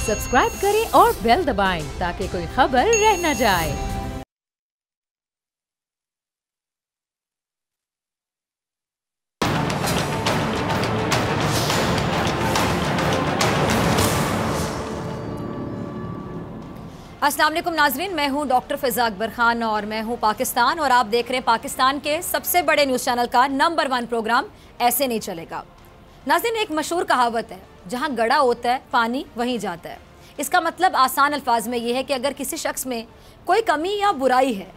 Subscribe करें और bell दबाएं ताकि कोई खबर रह न जाए। अस्सलाम वालेकुम नाजरीन, मैं हूं डॉक्टर फ़िज़ा अकबर खान और मैं हूं पाकिस्तान और आप देख रहे हैं पाकिस्तान के सबसे बड़े न्यूज़ चैनल का नंबर 1 प्रोग्राम ऐसे नहीं चलेगा। नाजरीन, एक मशहूर कहावत है, जहां गड़ा होता है पानी वहीं जाता है। इसका मतलब आसान अल्फाज में यह है कि अगर किसी शख्स में कोई कमी या बुराई है,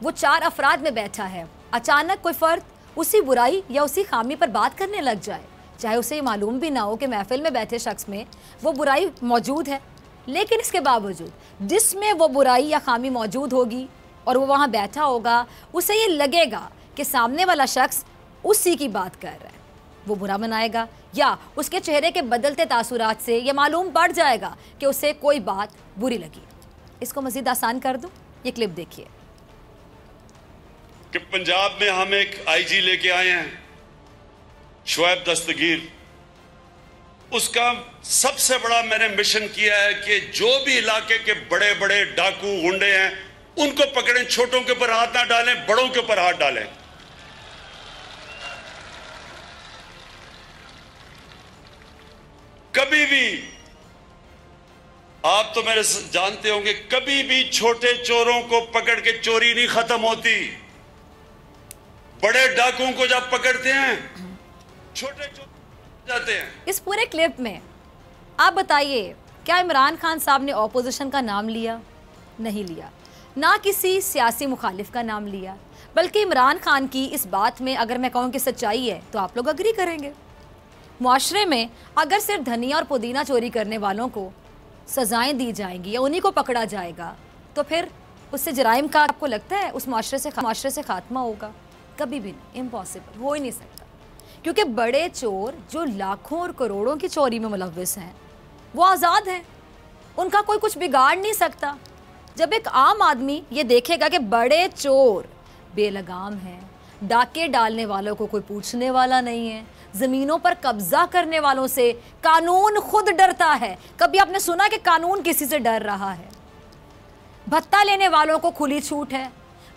वो 4 अफराद में बैठा है, अचानक कोई फ़र्द उसी बुराई या उसी खामी पर बात करने लग जाए, चाहे उसे मालूम भी ना हो कि महफिल में बैठे शख्स में वो बुराई मौजूद है, लेकिन इसके बावजूद जिसमें वो बुराई या खामी मौजूद होगी और वो वहाँ बैठा होगा, उसे ये लगेगा कि सामने वाला शख्स उसी की बात कर रहा है, वो बुरा मनाएगा या उसके चेहरे के बदलते तासुरात से ये मालूम पड़ जाएगा कि उसे कोई बात बुरी लगी। इसको मज़ीद आसान कर दूँ, ये क्लिप देखिए। कि पंजाब में हम एक आईजी लेके आए हैं, शुएब दस्तगीर। उसका सबसे बड़ा मैंने मिशन किया है कि जो भी इलाके के बड़े बड़े डाकू गुंडे हैं उनको पकड़ें, छोटों के ऊपर हाथ ना डालें, बड़ों के ऊपर हाथ डालें। कभी भी, आप तो मेरे जानते होंगे, कभी भी छोटे चोरों को पकड़ के चोरी नहीं खत्म होती। बड़े डाकुओं को जब पकड़ते हैं, छोटे चोर जाते हैं। इस पूरे क्लिप में आप बताइए, क्या इमरान खान साहब ने ऑपोजिशन का नाम लिया? नहीं लिया। ना किसी सियासी मुखालिफ का नाम लिया, बल्कि इमरान खान की इस बात में अगर मैं कहूँ कि सच्चाई है तो आप लोग अग्री करेंगे। मुआशरे में अगर सिर्फ धनिया और पुदीना चोरी करने वालों को सजाएं दी जाएंगी या उन्हीं को पकड़ा जाएगा, तो फिर उससे जराइम का आपको लगता है उस मुआशरे से खात्मा होगा? कभी भी नहीं, इम्पॉसिबल, हो ही नहीं सकता। क्योंकि बड़े चोर जो लाखों और करोड़ों की चोरी में मुलव्विस हैं, वो आज़ाद हैं, उनका कोई कुछ बिगाड़ नहीं सकता। जब एक आम आदमी ये देखेगा कि बड़े चोर बेलगाम हैं, डाके डालने वालों को कोई पूछने वाला नहीं है, ज़मीनों पर कब्जा करने वालों से कानून खुद डरता है। कभी आपने सुना कि कानून किसी से डर रहा है? भत्ता लेने वालों को खुली छूट है।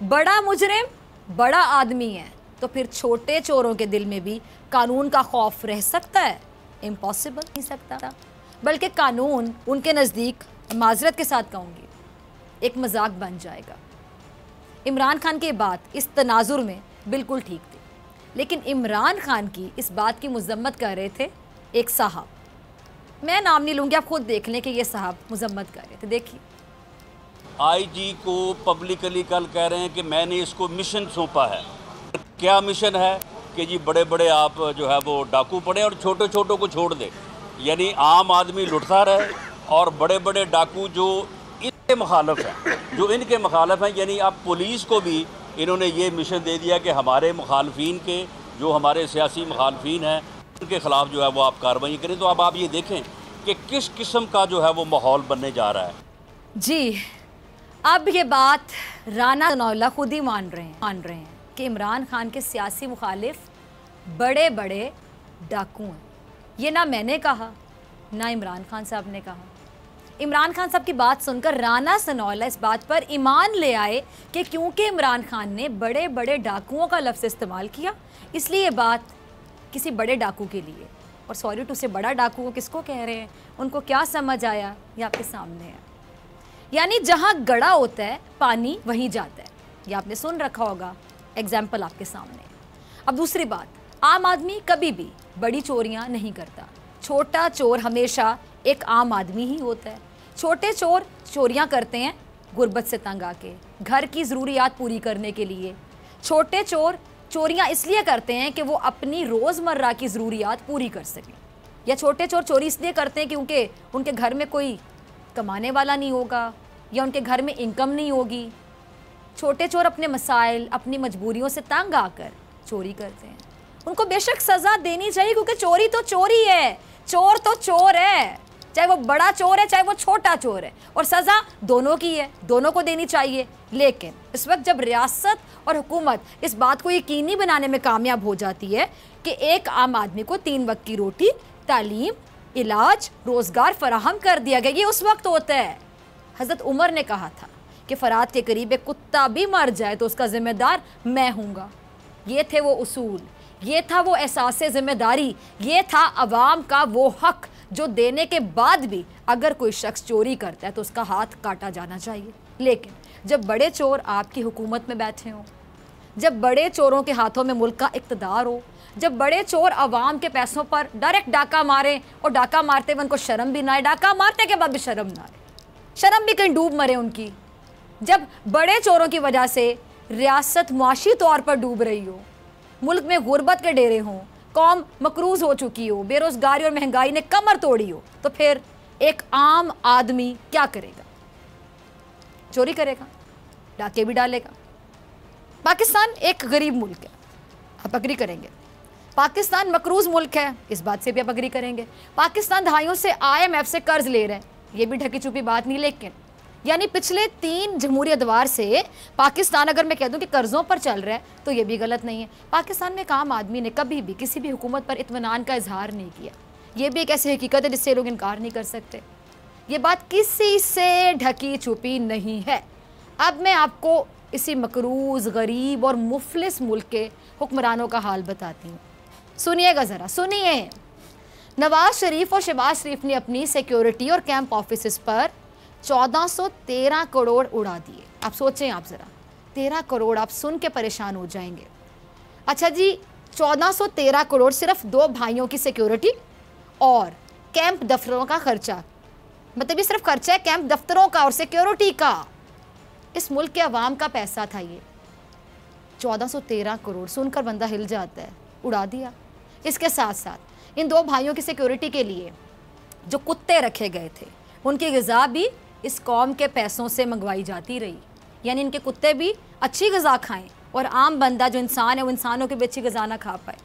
बड़ा मुजरिम बड़ा आदमी है, तो फिर छोटे चोरों के दिल में भी कानून का खौफ रह सकता है? इम्पॉसिबल, नहीं सकता। बल्कि कानून उनके नज़दीक, माजरत के साथ कहूँगी, एक मजाक बन जाएगा। इमरान खान की बात इस तनाजुर में बिल्कुल ठीक थी, लेकिन इमरान खान की इस बात की मजम्मत कर रहे थे एक साहब। मैं नाम नहीं लूँगी, आप खुद देख लें कि ये साहब मजम्मत कर रहे थे। देखिए, आईजी को पब्लिकली कल कह रहे हैं कि मैंने इसको मिशन सौंपा है। क्या मिशन है? कि जी बड़े बड़े आप जो है वो डाकू पड़े और छोटे छोटों को छोड़ दे, यानी आम आदमी लुटता रहे और बड़े बड़े डाकू जो इनके मुखालफ हैं, यानी अब पुलिस को भी इन्होंने ये मिशन दे दिया कि हमारे मुखालफीन के, जो हमारे सियासी मुखालफीन हैं, उनके ख़िलाफ़ जो है वो आप कार्रवाई करें। तो अब आप ये देखें कि किस किस्म का जो है वो माहौल बनने जा रहा है। जी, अब ये बात राना सनाउल्लाह खुद ही मान रहे हैं कि इमरान खान के सियासी मुखालिफ बड़े बड़े डाकू हैं। ये ना मैंने कहा, ना इमरान खान साहब ने कहा। इमरान खान साहब की बात सुनकर राना सनाउल्लाह इस बात पर ईमान ले आए कि क्योंकि इमरान खान ने बड़े बड़े डाकुओं का लफ्ज़ इस्तेमाल किया, इसलिए बात किसी बड़े डाकू के लिए। और सॉरी टू से, बड़ा डाकू किसको कह रहे हैं, उनको क्या समझ आया, ये आपके सामने है। यानी जहाँ गड़ा होता है पानी वहीं जाता है, ये आपने सुन रखा होगा, एग्जाम्पल आपके सामने। अब दूसरी बात, आम आदमी कभी भी बड़ी चोरियां नहीं करता। छोटा चोर हमेशा एक आम आदमी ही होता है। छोटे चोर चोरियां करते हैं गुर्बत से तंग आके, घर की ज़रूरियात पूरी करने के लिए। छोटे चोर चोरियां इसलिए करते हैं कि वो अपनी रोज़मर्रा की ज़रूरियात पूरी कर सकें, या छोटे चोर चोरी इसलिए करते हैं क्योंकि उनके घर में कोई कमाने वाला नहीं होगा या उनके घर में इनकम नहीं होगी। छोटे चोर अपने मसाइल, अपनी मजबूरियों से तंग आकर चोरी करते हैं। उनको बेशक सज़ा देनी चाहिए, क्योंकि चोरी तो चोरी है, चोर तो चोर है, चाहे वो बड़ा चोर है चाहे वो छोटा चोर है, और सज़ा दोनों की है, दोनों को देनी चाहिए। लेकिन इस वक्त जब रियासत और हुकूमत इस बात को यकीनी बनाने में कामयाब हो जाती है कि एक आम आदमी को 3 वक्त की रोटी, तालीम इलाज, रोजगार फराहम कर दिया गया। ये उस वक्त होता है। हज़रत उमर ने कहा था कि फरात के करीब एक कुत्ता भी मर जाए तो उसका जिम्मेदार मैं हूँगा। ये थे वो उसूल, ये था वो एहसास जिम्मेदारी, ये था अवाम का वो हक जो देने के बाद भी अगर कोई शख्स चोरी करता है तो उसका हाथ काटा जाना चाहिए। लेकिन जब बड़े चोर आपकी हुकूमत में बैठे हों, जब बड़े चोरों के हाथों में मुल्क का इक़्तिदार हो, जब बड़े चोर अवाम के पैसों पर डायरेक्ट डाका मारें और डाका मारते हुए उनको शर्म भी ना आए, डाका मारते के बाद भी शर्म ना आए, शर्म भी कहीं डूब मरे उनकी, जब बड़े चोरों की वजह से रियासत मुआशी तौर पर डूब रही हो, मुल्क में गुर्बत के डेरे हों, कौम मकरूज हो चुकी हो, बेरोजगारी और महंगाई ने कमर तोड़ी हो, तो फिर एक आम आदमी क्या करेगा? चोरी करेगा, डाके भी डालेगा। पाकिस्तान एक गरीब मुल्क है, आप अग्री करेंगे। पाकिस्तान मकरूज मुल्क है, इस बात से भी आप अग्री करेंगे। पाकिस्तान दहाइयों से IMF से कर्ज ले रहे हैं, ये भी ढकी छुपी बात नहीं। लेकिन यानी पिछले 3 जमहूरी अदवार से पाकिस्तान अगर मैं कह दूं कि कर्ज़ों पर चल रहा है तो ये भी गलत नहीं है। पाकिस्तान में एक आम आदमी ने कभी भी किसी भी हुकूमत पर इत्मीनान का इजहार नहीं किया। ये भी एक ऐसी हकीकत है जिससे लोग इनकार नहीं कर सकते। ये बात किसी से ढकी छुपी नहीं है। अब मैं आपको इसी मकरूज, गरीब और मुफलिस मुल्क के हुक्मरानों का हाल बताती हूँ। सुनिएगा ज़रा, सुनिए। नवाज शरीफ और शहबाज शरीफ ने अपनी सिक्योरिटी और कैंप ऑफिस पर 1413 करोड़ उड़ा दिए। आप सोचें, आप ज़रा 13 करोड़, आप सुन के परेशान हो जाएंगे। अच्छा जी, 1413 करोड़ सिर्फ 2 भाइयों की सिक्योरिटी और कैंप दफ्तरों का खर्चा, मतलब ये सिर्फ खर्चा है कैंप दफ्तरों का और सिक्योरिटी का। इस मुल्क के अवाम का पैसा था ये। 1413 करोड़ सुनकर बंदा हिल जाता है, उड़ा दिया। इसके साथ साथ इन 2 भाइयों की सिक्योरिटी के लिए जो कुत्ते रखे गए थे उनकी ग़िज़ा भी इस कौम के पैसों से मंगवाई जाती रही। यानी इनके कुत्ते भी अच्छी ग़िज़ा खाएं और आम बंदा जो इंसान है वो इंसानों की भी अच्छी ग़िज़ा ना खा पाए।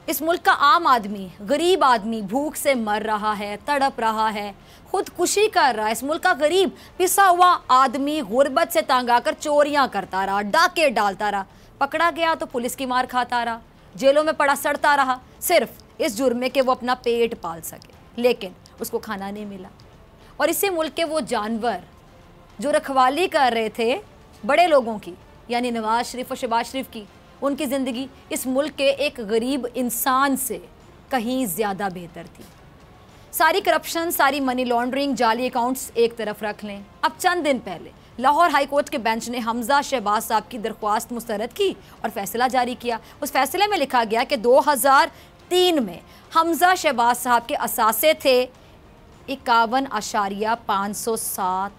इस मुल्क का आम आदमी, गरीब आदमी भूख से मर रहा है, तड़प रहा है, खुदकुशी कर रहा है। इस मुल्क का गरीब पिसा हुआ आदमी गुर्बत से तंग आकर चोरियां करता रहा, डाके डालता रहा, पकड़ा गया तो पुलिस की मार खाता रहा, जेलों में पड़ा सड़ता रहा, सिर्फ इस जुर्म में कि वो अपना पेट पाल सके, लेकिन उसको खाना नहीं मिला। और इसी मुल्क के वो जानवर जो रखवाली कर रहे थे बड़े लोगों की, यानी नवाज शरीफ और शहबाज शरीफ की, उनकी ज़िंदगी इस मुल्क के एक गरीब इंसान से कहीं ज़्यादा बेहतर थी। सारी करप्शन, सारी मनी लॉन्ड्रिंग, जाली अकाउंट्स एक तरफ रख लें। अब चंद दिन पहले लाहौर हाई कोर्ट के बेंच ने हमजा शहबाज साहब की दरख्वास्त मुस्तरद की और फैसला जारी किया। उस फैसले में लिखा गया कि 2003 में हमजा शहबाज साहब के असासे थे 51.507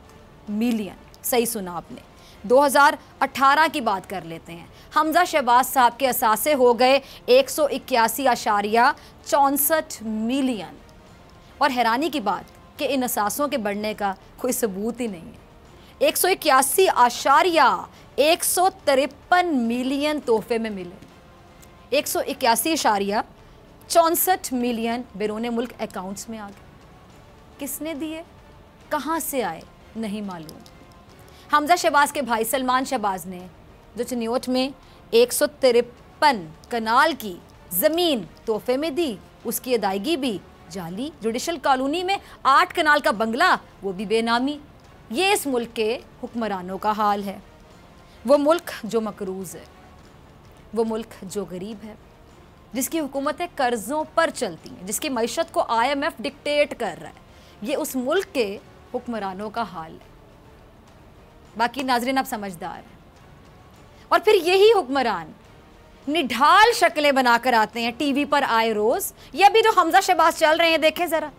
मिलियन। सही सुना आपने, 2018 की बात कर लेते हैं। हमजा शहबाज साहब के असासे हो गए 181.64 मिलियन। और हैरानी की बात कि इन असासों के बढ़ने का कोई सबूत ही नहीं है। 181.153 मिलियन तोहफे में मिले, 181.64 मिलियन बैरून मुल्क अकाउंट्स में आ गए। किसने दिए, कहाँ से आए, नहीं मालूम। हमजा शहबाज के भाई सलमान शहबाज ने जो चिन्योट में 153 कनाल की ज़मीन तोहफे में दी, उसकी अदायगी भी जाली। जुडिशल कॉलोनी में 8 कनाल का बंगला, वो भी बेनामी। ये इस मुल्क के हुक्मरानों का हाल है। वो मुल्क जो मकरूज़ है, वो मुल्क जो गरीब है, जिसकी हुकूमतें कर्ज़ों पर चलती हैं, जिसकी मईशत को IMF डिक्टेट कर रहा है, ये उस मुल्क के हुक्मरानों का हाल है। बाकी नाज़रीन आप समझदार हैं। और फिर यही हुक्मरान निढाल शक्लें बनाकर आते हैं टीवी पर आए रोज़। ये अभी जो हमजा शहबाज चल रहे हैं, देखें ज़रा,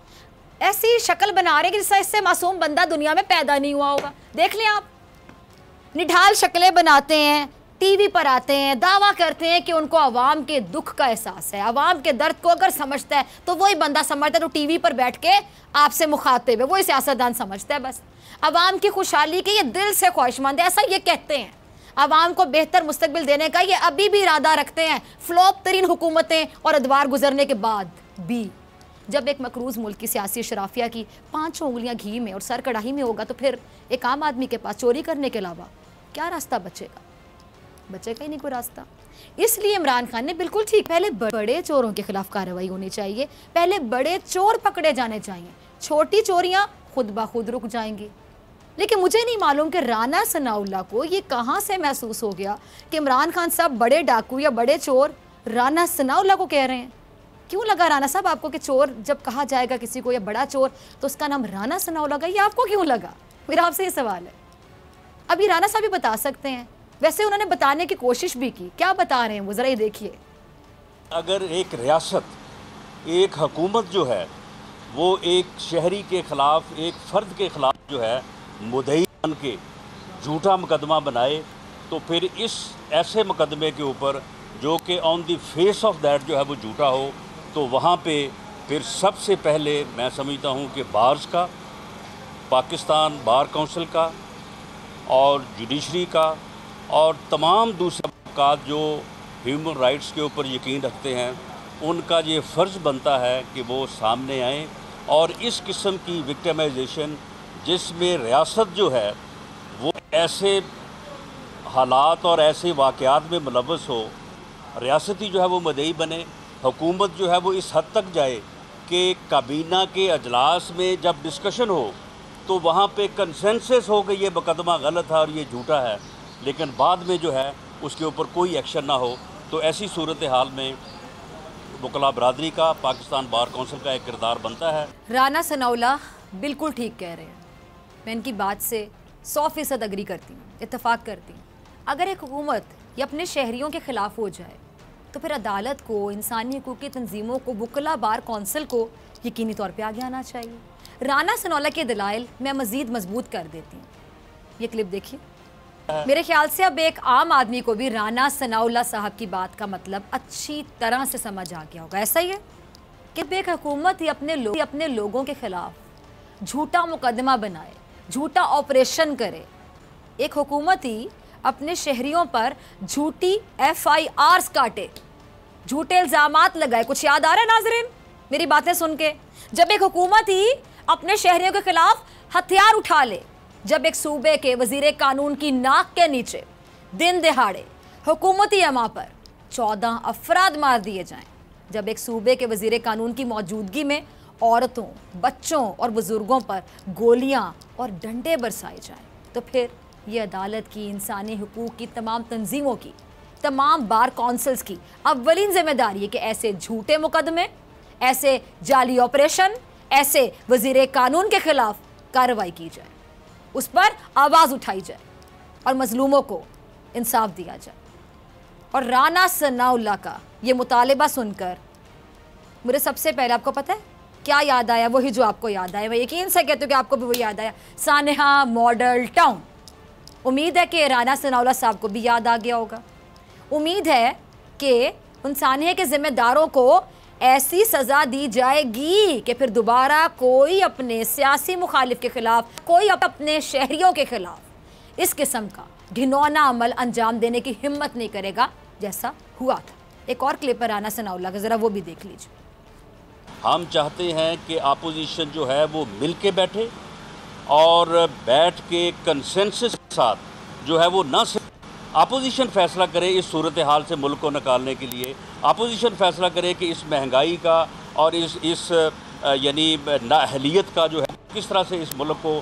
ऐसी शक्ल बना रहे हैं कि जिससे इससे मासूम बंदा दुनिया में पैदा नहीं हुआ होगा। देख लें आप, निढाल शक्लें बनाते हैं, टीवी पर आते हैं, दावा करते हैं कि उनको आवाम के दुख का एहसास है, आवाम के दर्द को अगर समझता है तो वही बंदा समझता है, तो टीवी पर बैठ के आपसे मुखातिब है, वही सियासतदान समझता है। बस आवाम की खुशहाली के ये दिल से ख्वाहिशमंद है, ऐसा ये कहते हैं। आवाम को बेहतर मुस्तकबिल देने का ये अभी भी इरादा रखते हैं, फ्लॉप तरीन हुकूमतें और अदवार गुजरने के बाद भी। जब एक मकरूज़ मुल्क की सियासी शराफिया की 5 उंगलियां घी में और सर कढ़ाई में होगा तो फिर एक आम आदमी के पास चोरी करने के अलावा क्या रास्ता बचेगा? बचेगा ही नहीं कोई रास्ता। इसलिए इमरान खान ने बिल्कुल ठीक, पहले बड़े चोरों के खिलाफ कार्रवाई होनी चाहिए, पहले बड़े चोर पकड़े जाने चाहिए, छोटी चोरियां खुद ब खुद रुक जाएंगी। लेकिन मुझे नहीं मालूम कि राना सनाउल्लाह को ये कहाँ से महसूस हो गया कि इमरान खान साहब बड़े डाकू या बड़े चोर राना सनाउल्लाह को कह रहे हैं। क्यों लगा राना साहब आपको कि चोर जब कहा जाएगा किसी को या बड़ा चोर तो उसका नाम राना सनाउल्लाह का, ये आपको क्यों लगा? मेरा आपसे ये सवाल है। अभी राना साहब भी बता सकते हैं, वैसे उन्होंने बताने की कोशिश भी की, क्या बता रहे हैं वो ज़रा ये देखिए। अगर एक रियासत, एक हुकूमत जो है वो एक शहरी के ख़िलाफ़, एक फ़र्द के ख़िलाफ़ जो है मुद्दई बन के झूठा मुकदमा बनाए, तो फिर इस ऐसे मुकदमे के ऊपर जो कि on the face of that जो है वो झूठा हो, तो वहाँ पे फिर सबसे पहले मैं समझता हूँ कि बार्स का, पाकिस्तान बार काउंसिल का और जुडिशरी का और तमाम दूसरे तबक़ात जो ह्यूमन राइट्स के ऊपर यकीन रखते हैं, उनका ये फ़र्ज़ बनता है कि वो सामने आएँ और इस किस्म की विक्टिमाइजेशन जिसमें रियासत जो है वो ऐसे हालात और ऐसे वाक़यात में मुलव्वस हो, रियासती जो है वो मुद्दई बने, हुकूमत जो है वो इस हद तक जाए कि काबीना के अजलास में जब डिस्कशन हो तो वहाँ पे कंसेंसस हो कि ये मुकदमा गलत है और ये झूठा है, लेकिन बाद में जो है उसके ऊपर कोई एक्शन ना हो। तो ऐसी सूरत हाल में वकला बरादरी का, पाकिस्तान बार काउंसिल का एक किरदार बनता है। राना सनाउल्लाह बिल्कुल ठीक कह रहे हैं, मैं इनकी बात से 100% अग्री करती हूँ, इत्तेफाक करती हूँ। अगर एक हुकूमत ये अपने शहरियों के ख़िलाफ़ हो जाए तो फिर अदालत को, इंसानी हकूक़ की तंजीमों को, वकला बार कौंसिल को यकीनी तौर पे आगे आना चाहिए। राना सनाउल्लाह के दलाइल मैं मज़ीद मजबूत कर देती हूँ, ये क्लिप देखिए। मेरे ख्याल से अब एक आम आदमी को भी राना सनाउल्लाह साहब की बात का मतलब अच्छी तरह से समझ आ गया होगा। ऐसा ही है कि एक हुकूमत ही अपने लोगों के ख़िलाफ़ झूठा मुकदमा बनाए, झूठा ऑपरेशन करे, एक हुकूमत ही अपने शहरियों पर झूठी FIRs काटे, झूठे इल्ज़ामात लगाए। कुछ याद आ रहा है नाज़रीन मेरी बातें सुन के? जब एक हुकूमत ही अपने शहरियों के खिलाफ हथियार उठा ले, जब एक सूबे के वज़ीर कानून की नाक के नीचे दिन दिहाड़े हुकूमती अमा पर 14 अफराद मार दिए जाएं, जब एक सूबे के वज़ीर कानून की मौजूदगी में औरतों, बच्चों और बुज़ुर्गों पर गोलियां और डंडे बरसाए जाएं, तो फिर ये अदालत की, इंसानी हुकूक की तमाम तंजीमों की, तमाम बार काउंसिल्स की अव्वलीन जिम्मेदारी है कि ऐसे झूठे मुकदमे, ऐसे जाली ऑपरेशन, ऐसे वज़ीर कानून के ख़िलाफ़ कार्रवाई की जाए, उस पर आवाज़ उठाई जाए और मज़लूमों को इंसाफ दिया जाए। और राना सनाउल्लाह का ये मुतालिबा सुनकर मुझे सबसे पहले, आपको पता है क्या याद आया? वही जो आपको याद आया, मैं यकीन से कहती हूँ कि आपको भी वही याद आया, सानेहा मॉडल टाउन। उम्मीद है कि राना सनाउल्लाह साहब को भी याद आ गया होगा। उम्मीद है कि उन सानेहा के ज़िम्मेदारों को ऐसी सज़ा दी जाएगी कि फिर दोबारा कोई अपने सियासी मुखालिफ के ख़िलाफ़, कोई अपने शहरियों के ख़िलाफ़ इस किस्म का घिनौना अमल अंजाम देने की हिम्मत नहीं करेगा जैसा हुआ था। एक और क्लिप है राना सनाउल्लाह का, ज़रा वो भी देख लीजिए। हम चाहते हैं कि अपोजिशन जो है वो मिल के बैठे और बैठ के कंसेंसस के साथ जो है वो न सिर्फ अपोजिशन फ़ैसला करे इस सूरत हाल से मुल्क को निकालने के लिए, अपोजिशन फ़ैसला करे कि इस महंगाई का और इस यानी नाअहलियत का जो है किस तरह से इस मुल्क को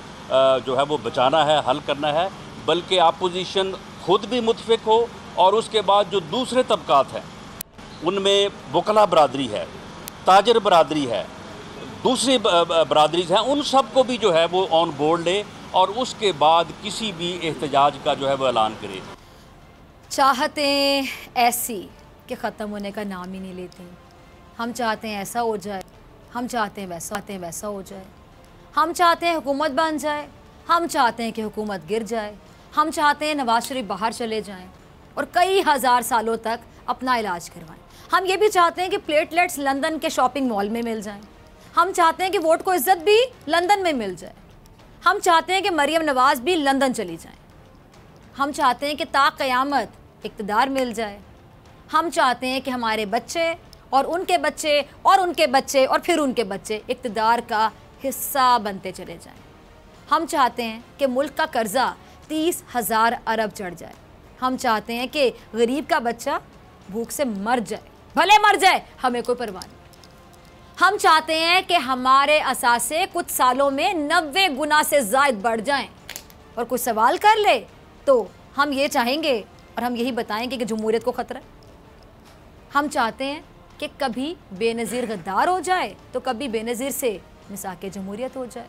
जो है वो बचाना है, हल करना है, बल्कि अपोजिशन ख़ुद भी मुतफ़िक हो और उसके बाद जो दूसरे तबक़ात हैं उनमें वकला बरादरी है, ताजर बरादरी है, दूसरी बरादरीज़ हैं, उन सब को भी जो है वो ऑन बोर्ड ले और उसके बाद किसी भी एहतजाज का जो है वो ऐलान करे। चाहते ऐसी कि ख़त्म होने का नाम ही नहीं लेती। हम चाहते हैं ऐसा हो जाए, हम चाहते हैं वैसा हो जाए, हम चाहते हैं हुकूमत बन जाए, हम चाहते हैं कि हुकूमत गिर जाए, हम चाहते हैं नवाज शरीफ बाहर चले जाएं और कई हज़ार सालों तक अपना इलाज करवाएं। हम ये भी चाहते हैं कि प्लेटलेट्स लंदन के शॉपिंग मॉल में मिल जाएं। हम चाहते हैं कि वोट को इज़्ज़त भी लंदन में मिल जाए। हम चाहते हैं कि मरियम नवाज़ भी लंदन चली जाएं। हम चाहते हैं कि ता क़यामत इक़्तिदार मिल जाए। हम चाहते हैं कि हमारे बच्चे और उनके बच्चे और उनके बच्चे और फिर उनके बच्चे इक़्तिदार का हिस्सा बनते चले जाएं। हम चाहते हैं कि मुल्क का कर्ज़ा 30,000 अरब चढ़ जाए। हम चाहते हैं कि गरीब का बच्चा भूख से मर जाए, भले मर जाए, हमें कोई परवाह नहीं। हम चाहते हैं कि हमारे असासे कुछ सालों में 90 गुना से ज़ायद बढ़ जाएं। और कुछ सवाल कर ले तो हम ये चाहेंगे और हम यही बताएंगे कि जमहूरियत को ख़तरा है। हम चाहते हैं कि कभी बेनज़ीर गद्दार हो जाए तो कभी बेनज़ीर से मिसाके जमहूरियत हो जाए।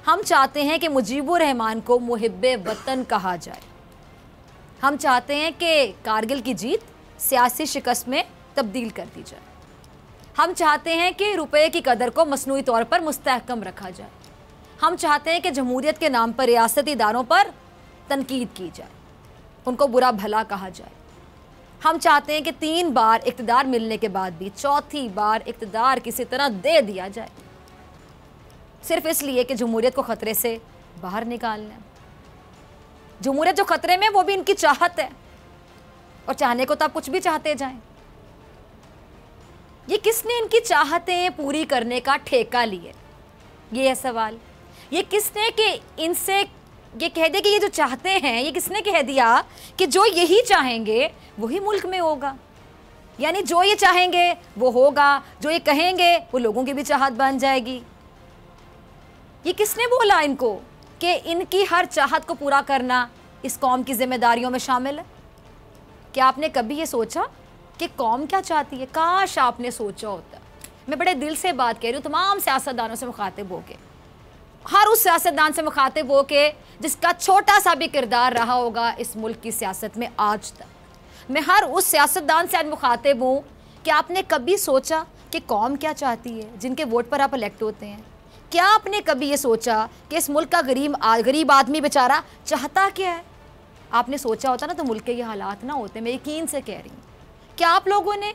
हम चाहते हैं कि मुजीबुर रहमान को मुहिब्बे वतन कहा जाए। हम चाहते हैं कि कारगिल की जीत सियासी शिकस्त में तब्दील कर दी जाए। हम चाहते हैं कि रुपये की कदर को मसनूई तौर पर मुस्तहकम रखा जाए। हम चाहते हैं कि जमहूरियत के नाम पर रियासती इदारों पर तनकीद की जाए, उनको बुरा भला कहा जाए। हम चाहते हैं कि 3 बार इक़्तिदार मिलने के बाद भी चौथी बार इक़्तिदार किसी तरह दे दिया जाए, सिर्फ इसलिए कि जमहूरियत को ख़तरे से बाहर निकालना है। जमहूरियत जो ख़तरे में वो भी इनकी चाहत है, और चाहने को तो आप कुछ भी चाहते जाएं। ये किसने इनकी चाहतें पूरी करने का ठेका लिया? ये है सवाल। ये किसने कि इनसे ये कह दे कि ये जो चाहते हैं, ये किसने कह दिया कि जो यही चाहेंगे वही मुल्क में होगा? यानी जो ये चाहेंगे वो होगा, जो ये कहेंगे वो लोगों की भी चाहत बन जाएगी। ये किसने बोला इनको कि इनकी हर चाहत को पूरा करना इस कौम की जिम्मेदारियों में शामिल है? क्या आपने कभी ये सोचा कि कौम क्या चाहती है? काश आपने सोचा होता। मैं बड़े दिल से बात कह रही हूँ, तमाम सियासतदानों से मुखातिब होके, हर उस सियासतदान से मुखातिब होके जिसका छोटा सा भी किरदार रहा होगा इस मुल्क की सियासत में आज तक। मैं हर उस सियासतदान से आज मुखातिब हूँ कि आपने कभी सोचा कि कौम क्या चाहती है, जिनके वोट पर आप इलेक्ट होते हैं? क्या आपने कभी ये सोचा कि इस मुल्क का गरीब आदमी बेचारा चाहता क्या है? आपने सोचा होता ना तो मुल्क के ये हालात ना होते, मैं यकीन से कह रही हूँ। क्या आप लोगों ने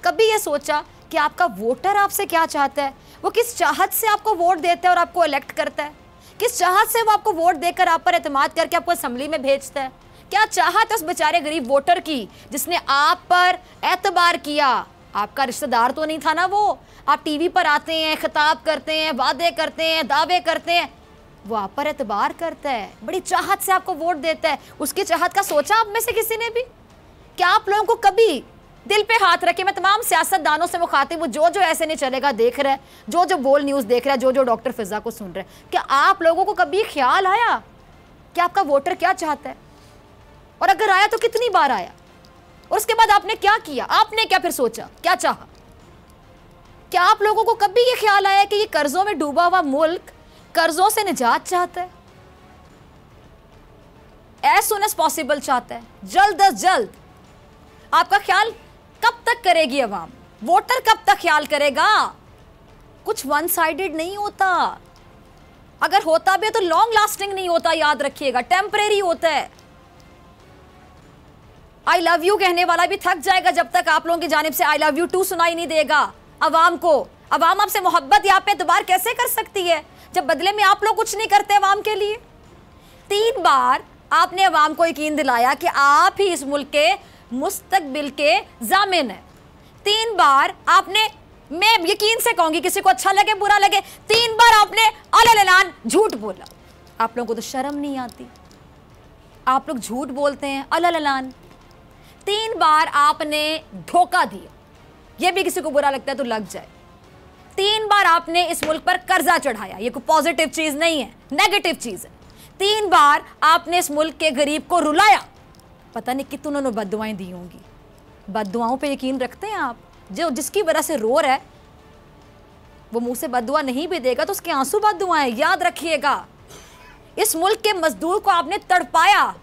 कभी ये सोचा कि आपका वोटर आपसे क्या चाहता है? वो किस चाहत से आपको वोट देता है और आपको इलेक्ट करता है? किस चाहत से वो आपको वोट देकर आप पर एतमाद करके आपको असेंबली में भेजता है? क्या चाहत है उस बेचारे गरीब वोटर की जिसने आप पर एतबार किया? आपका रिश्तेदार तो नहीं था ना वो। आप टीवी पर आते हैं, खिताब करते हैं, वादे करते हैं, दावे करते हैं, वो आप पर एतबार करता है, बड़ी चाहत से आपको वोट देता है। उसकी चाहत का सोचा आप में से किसी ने भी? क्या आप लोगों को कभी दिल पे हाथ रखे, मैं तमाम सियासतदानों से मुखातिब हूँ, जो ऐसे नहीं चलेगा देख रहा है, जो बोल न्यूज़ देख रहा है, जो डॉक्टर फिजा को सुन रहा है, क्या आप लोगों को कभी ख्याल आया कि आपका वोटर क्या चाहता है? और अगर आया तो कितनी बार आया? और उसके बाद आपने क्या किया? आपने क्या फिर सोचा, क्या चाहा? क्या आप लोगों को कभी ये ख्याल आया कि ये कर्जों में डूबा हुआ मुल्क कर्जों से निजात चाहता है, एज सुन एज पॉसिबल चाहता है, जल्द अज जल्द? आपका ख्याल कब तक करेगी अवाम? वोटर कब तक ख्याल करेगा? कुछ वन साइडेड नहीं होता। अगर होता भी तो लॉन्ग लास्टिंग नहीं होता, याद रखिएगा, टेम्परेरी होता है। आई लव यू कहने वाला भी थक जाएगा जब तक आप लोगों की जानिब से आई लव यू टू सुनाई नहीं देगा अवाम को। अवाम आपसे मोहब्बत या पे एतबार कैसे कर सकती है जब बदले में आप लोग कुछ नहीं करते अवाम के लिए? 3 बार आपने अवाम को यकीन दिलाया कि आप ही इस मुल्क के मुस्तकबिल के जामिन है। 3 बार आपने, मैं यकीन से कहूंगी, किसी को अच्छा लगे बुरा लगे, 3 बार आपने अलग झूठ बोला। आप लोगों को तो शर्म नहीं आती? आप लोग झूठ बोलते हैं अलग। 3 बार आपने धोखा दिया, यह भी किसी को बुरा लगता है तो लग जाए। 3 बार आपने इस मुल्क पर कर्जा चढ़ाया, यह कोई पॉजिटिव चीज नहीं है, नेगेटिव चीज है। 3 बार आपने इस मुल्क के गरीब को रुलाया। पता नहीं कितनों ने बद्दुआएं दी होंगी। बद्दुआओं पे यकीन रखते हैं आप? जो जिसकी वजह से रो रहा है वो मुंह से बद्दुआ नहीं भी देगा तो उसके आंसू बद्दुआएं, याद रखिएगा। इस मुल्क के मजदूर को आपने तड़पाया,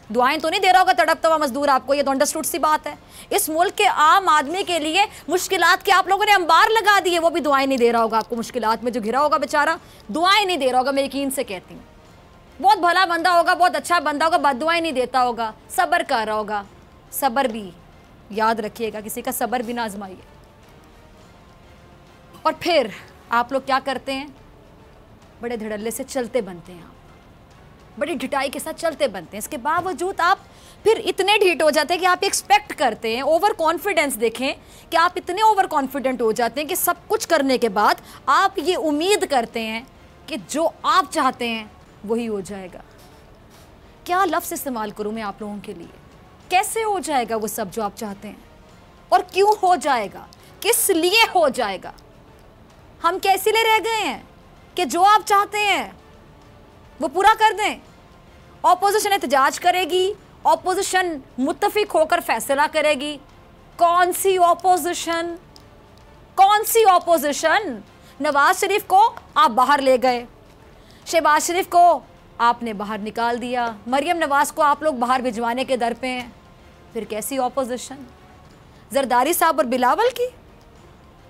दुआएं तो नहीं दे रहा होगा तड़पता हुआ मजदूर आपको, ये तो अंडरस्टूड सी बात है। इस मुल्क के आम आदमी के लिए मुश्किलात के आप लोगों ने अंबार लगा दिए, वो भी दुआएं नहीं दे रहा होगा आपको। मुश्किलात में जो घिरा होगा बेचारा, दुआएं नहीं दे रहा होगा, मैं यकीन से कहती हूँ। बहुत भला बंदा होगा, बहुत अच्छा बंदा होगा, बद्दुआएं नहीं देता होगा, सब्र कर रहा होगा। सब्र भी याद रखिएगा, किसी का सब्र भी ना आजमाइए। और फिर आप लोग क्या करते हैं? बड़े धड़ल्ले से चलते बनते हैं, आप बड़ी ढिठाई के साथ चलते बनते हैं। इसके बावजूद आप फिर इतने ढीठ हो जाते हैं कि आप एक्सपेक्ट करते हैं, ओवर कॉन्फिडेंस देखें कि आप इतने ओवर कॉन्फिडेंट हो जाते हैं कि सब कुछ करने के बाद आप ये उम्मीद करते हैं कि जो आप चाहते हैं वही हो जाएगा। क्या लफ्ज़ इस्तेमाल करूँ मैं आप लोगों के लिए? कैसे हो जाएगा वो सब जो आप चाहते हैं? और क्यों हो जाएगा? किस लिए हो जाएगा? हम कैसे लिए रह गए हैं कि जो आप चाहते हैं वो पूरा कर दें? ऑपोजिशन एहतजाज करेगी, ऑपोजिशन मुत्तफिक होकर फैसला करेगी। कौन सी ऑपोजिशन? कौन सी ऑपोजिशन? नवाज शरीफ को आप बाहर ले गए, शहबाज शरीफ को आपने बाहर निकाल दिया, मरियम नवाज को आप लोग बाहर भिजवाने के दर पे हैं। फिर कैसी ऑपोजिशन? जरदारी साहब और बिलावल की?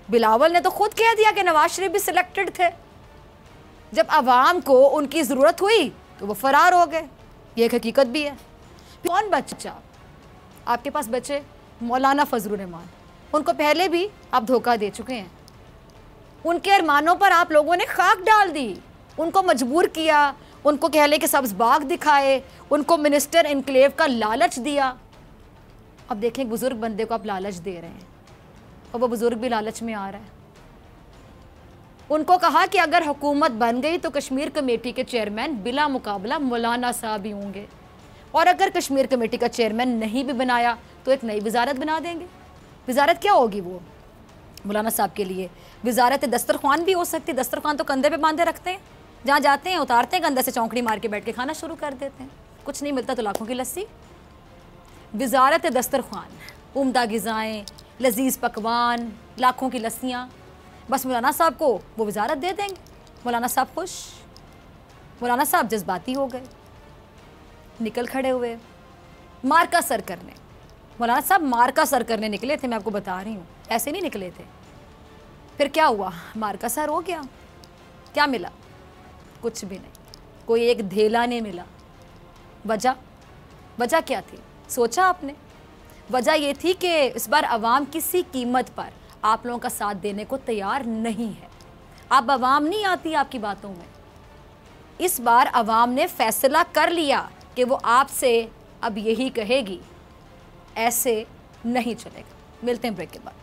बिलावल ने तो खुद कह दिया कि नवाज शरीफ भी सिलेक्टेड थे। जब आवाम को उनकी ज़रूरत हुई तो वो फरार हो गए। ये एक हकीकत भी है। कौन बच्चा आपके पास बचे? मौलाना फजलुर रहमान, उनको पहले भी आप धोखा दे चुके हैं। उनके अरमानों पर आप लोगों ने खाक डाल दी, उनको मजबूर किया, उनको कह ले कि सब्ज़ बाग दिखाए, उनको मिनिस्टर इनक्लेव का लालच दिया। अब देखें, बुज़ुर्ग बंदे को आप लालच दे रहे हैं और वो बुज़ुर्ग भी लालच में आ रहा है। उनको कहा कि अगर हुकूमत बन गई तो कश्मीर कमेटी के चेयरमैन बिला मुकाबला मौलाना साहब ही होंगे, और अगर कश्मीर कमेटी का चेयरमैन नहीं भी बनाया तो एक नई वजारत बना देंगे। वजारत क्या होगी वो मौलाना साहब के लिए? वजारत दस्तरखान भी हो सकती है। दस्तरखान तो कंधे पे बांधे रखते हैं, जहाँ जाते हैं उतारते हैं, कंधे से चौंकड़ी मार के बैठ के खाना शुरू कर देते हैं। कुछ नहीं मिलता तो लाखों की लस्सी। वजारत दस्तरखान, उम्दा ग़िज़ाएँ, लजीज़ पकवान, लाखों की लस्सियाँ, बस मौलाना साहब को वो वजारत दे देंगे। मौलाना साहब खुश। मौलाना साहब जज्बाती हो गए, निकल खड़े हुए मार्का सर करने। मौलाना साहब मार्का सर करने निकले थे, मैं आपको बता रही हूँ, ऐसे नहीं निकले थे। फिर क्या हुआ? मार्का सर हो गया। क्या मिला? कुछ भी नहीं, कोई एक धेला नहीं मिला। वजह क्या थी? सोचा आपने? वजह ये थी कि इस बार अवाम किसी कीमत पर आप लोगों का साथ देने को तैयार नहीं है। अब अवाम नहीं आती आपकी बातों में। इस बार अवाम ने फैसला कर लिया कि वो आपसे अब यही कहेगी, ऐसे नहीं चलेगा। मिलते हैं ब्रेक के बाद।